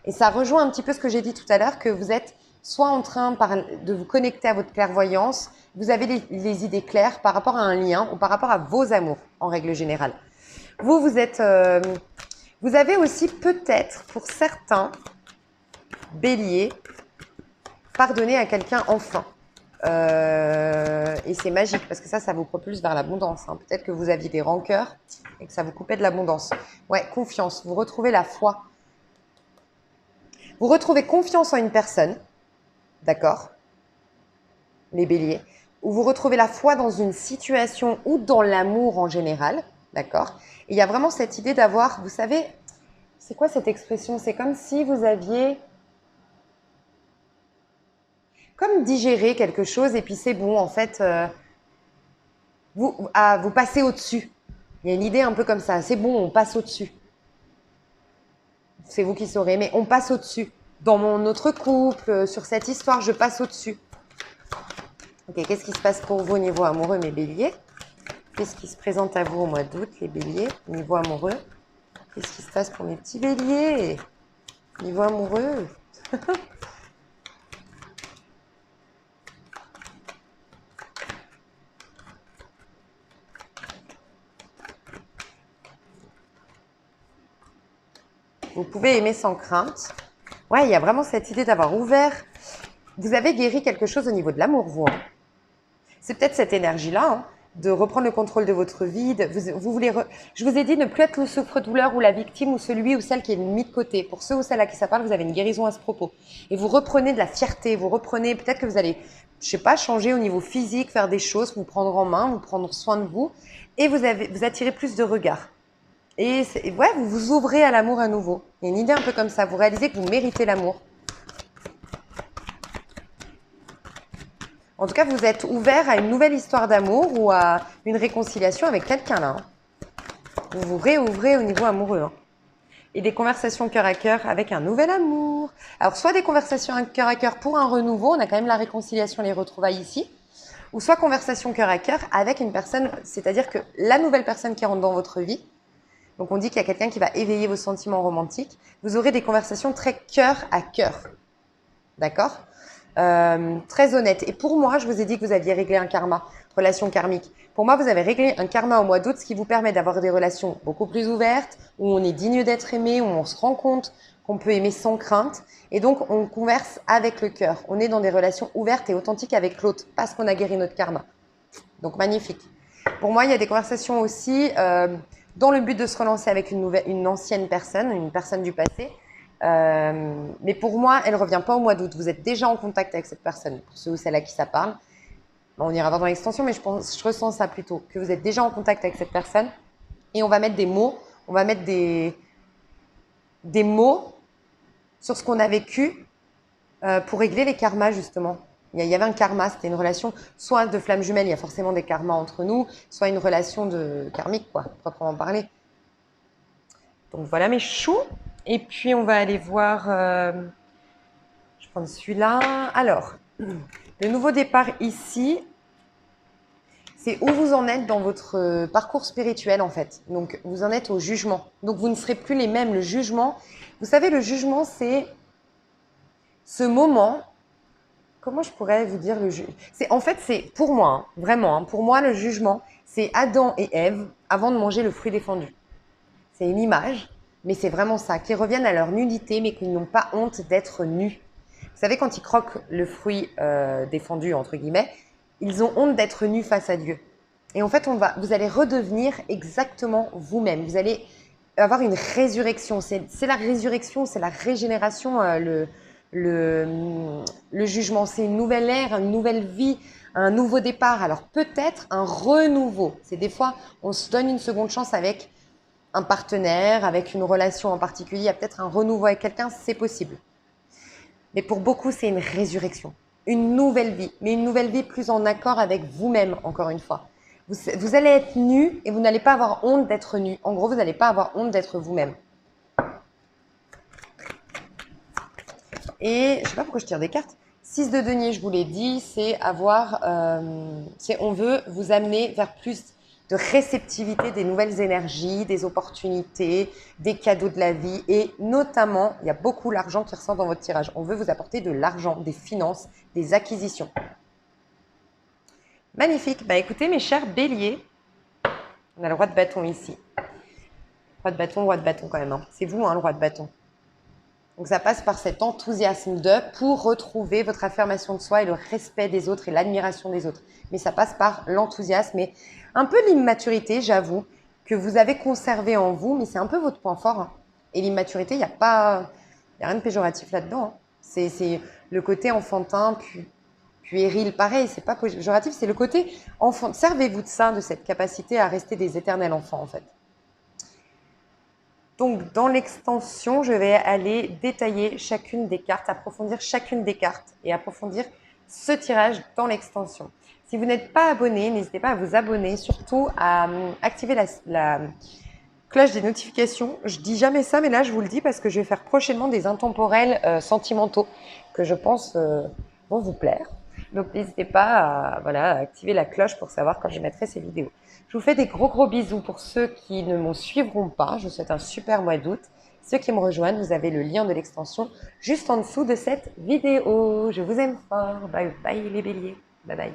Et ça rejoint un petit peu ce que j'ai dit tout à l'heure, que vous êtes soit en train de vous connecter à votre clairvoyance, vous avez les idées claires par rapport à un lien ou par rapport à vos amours en règle générale. Vous avez aussi peut-être, pour certains béliers, pardonné à quelqu'un enfin. Et c'est magique parce que ça vous propulse vers l'abondance. Hein. Peut-être que vous aviez des rancœurs et que ça vous coupait de l'abondance. Ouais, confiance. Vous retrouvez la foi. Vous retrouvez confiance en une personne, d'accord, les béliers, ou vous retrouvez la foi dans une situation ou dans l'amour en général, d'accord. Et il y a vraiment cette idée d'avoir, vous savez, c'est quoi cette expression? C'est comme si vous aviez comme digéré quelque chose et puis c'est bon, en fait, vous passez au-dessus. Il y a une idée un peu comme ça, c'est bon, on passe au-dessus. C'est vous qui saurez, mais on passe au-dessus. Dans notre couple, sur cette histoire, je passe au-dessus. Ok, qu'est-ce qui se passe pour vous au niveau amoureux, mes béliers? Qu'est-ce qui se présente à vous au mois d'août, les béliers, au niveau amoureux? Qu'est-ce qui se passe pour mes petits béliers? Niveau amoureux? Vous pouvez aimer sans crainte. Ouais, il y a vraiment cette idée d'avoir ouvert. Vous avez guéri quelque chose au niveau de l'amour, vous. Hein. C'est peut-être cette énergie-là, hein, de reprendre le contrôle de votre vie. Vous voulez Je vous ai dit ne plus être le souffre-douleur ou la victime ou celui ou celle qui est mis de côté. Pour ceux ou celles à qui ça parle, vous avez une guérison à ce propos. Et vous reprenez de la fierté. Vous reprenez, peut-être que vous allez, je sais pas, changer au niveau physique, faire des choses, vous prendre en main, vous prendre soin de vous. Et vous attirez plus de regards. Et ouais, vous vous ouvrez à l'amour à nouveau. Il y a une idée un peu comme ça. Vous réalisez que vous méritez l'amour. En tout cas, vous êtes ouvert à une nouvelle histoire d'amour ou à une réconciliation avec quelqu'un là. Hein. Vous vous réouvrez au niveau amoureux. Hein. Et des conversations cœur à cœur avec un nouvel amour. Alors, soit des conversations cœur à cœur pour un renouveau, on a quand même la réconciliation, les retrouvailles ici. Ou soit conversation cœur à cœur avec une personne, c'est-à-dire que la nouvelle personne qui rentre dans votre vie, donc on dit qu'il y a quelqu'un qui va éveiller vos sentiments romantiques. Vous aurez des conversations très cœur à cœur. d'accord? Très honnête. Et pour moi, je vous ai dit que vous aviez réglé un karma, relation karmique. Pour moi, vous avez réglé un karma au mois d'août, ce qui vous permet d'avoir des relations beaucoup plus ouvertes, où on est digne d'être aimé, où on se rend compte qu'on peut aimer sans crainte. Et donc, on converse avec le cœur. On est dans des relations ouvertes et authentiques avec l'autre, parce qu'on a guéri notre karma. Donc, magnifique. Pour moi, il y a des conversations aussi dans le but de se relancer avec une ancienne personne, une personne du passé. Mais pour moi, elle ne revient pas au mois d'août. Vous êtes déjà en contact avec cette personne, pour ceux ou celles à qui ça parle. On ira voir dans l'extension, mais je ressens ça plutôt, que vous êtes déjà en contact avec cette personne. Et on va mettre des mots, on va mettre des mots sur ce qu'on a vécu pour régler les karmas, justement. Il y avait un karma, c'était une relation soit de flamme jumelle, il y a forcément des karmas entre nous, soit une relation de karmique, quoi, proprement parler. Donc voilà mes choux. Et puis on va aller voir, je prends celui-là. Alors, le nouveau départ ici, c'est où vous en êtes dans votre parcours spirituel en fait. Donc vous en êtes au jugement. Donc vous ne serez plus les mêmes. Le jugement, vous savez, le jugement c'est ce moment. Comment je pourrais vous dire le jugement? En fait, c'est pour moi, hein, vraiment, hein, pour moi, le jugement, c'est Adam et Ève avant de manger le fruit défendu. C'est une image, mais c'est vraiment ça, qui reviennent à leur nudité, mais qu'ils n'ont pas honte d'être nus. Vous savez, quand ils croquent le fruit défendu, entre guillemets, ils ont honte d'être nus face à Dieu. Et en fait, vous allez redevenir exactement vous-même. Vous allez avoir une résurrection. C'est la résurrection, c'est la régénération, le jugement. C'est une nouvelle ère, une nouvelle vie, un nouveau départ. Alors peut-être un renouveau. C'est des fois, on se donne une seconde chance avec un partenaire, avec une relation en particulier. Il y a peut-être un renouveau avec quelqu'un, c'est possible. Mais pour beaucoup, c'est une résurrection. Une nouvelle vie, mais une nouvelle vie plus en accord avec vous-même, encore une fois. Vous allez être nu et vous n'allez pas avoir honte d'être nu. En gros, vous n'allez pas avoir honte d'être vous-même. Et je ne sais pas pourquoi je tire des cartes. 6 de denier, je vous l'ai dit, c'est on veut vous amener vers plus de réceptivité des nouvelles énergies, des opportunités, des cadeaux de la vie. Et notamment, il y a beaucoup l'argent qui ressort dans votre tirage. On veut vous apporter de l'argent, des finances, des acquisitions. Magnifique. Bah écoutez, mes chers béliers, on a le roi de bâton ici. Roi de bâton quand même. Hein. C'est vous, hein, le roi de bâton. Donc ça passe par cet enthousiasme pour retrouver votre affirmation de soi et le respect des autres et l'admiration des autres. Mais ça passe par l'enthousiasme et un peu l'immaturité, j'avoue, que vous avez conservé en vous, mais c'est un peu votre point fort. Hein. Et l'immaturité, il n'y a rien de péjoratif là-dedans. Hein. C'est le côté enfantin, puéril, pareil, c'est pas péjoratif, c'est le côté enfant. Servez-vous de ça, de cette capacité à rester des éternels enfants en fait. Donc, dans l'extension, je vais aller détailler chacune des cartes, approfondir chacune des cartes et approfondir ce tirage dans l'extension. Si vous n'êtes pas abonné, n'hésitez pas à vous abonner, surtout à activer la cloche des notifications. Je dis jamais ça, mais là, je vous le dis parce que je vais faire prochainement des intemporels sentimentaux que je pense vont vous plaire. Donc, n'hésitez pas à activer la cloche pour savoir quand je mettrai ces vidéos. Je vous fais des gros bisous pour ceux qui ne m'en suivront pas. Je vous souhaite un super mois d'août. Ceux qui me rejoignent, vous avez le lien de l'extension juste en dessous de cette vidéo. Je vous aime fort. Bye bye les béliers. Bye bye.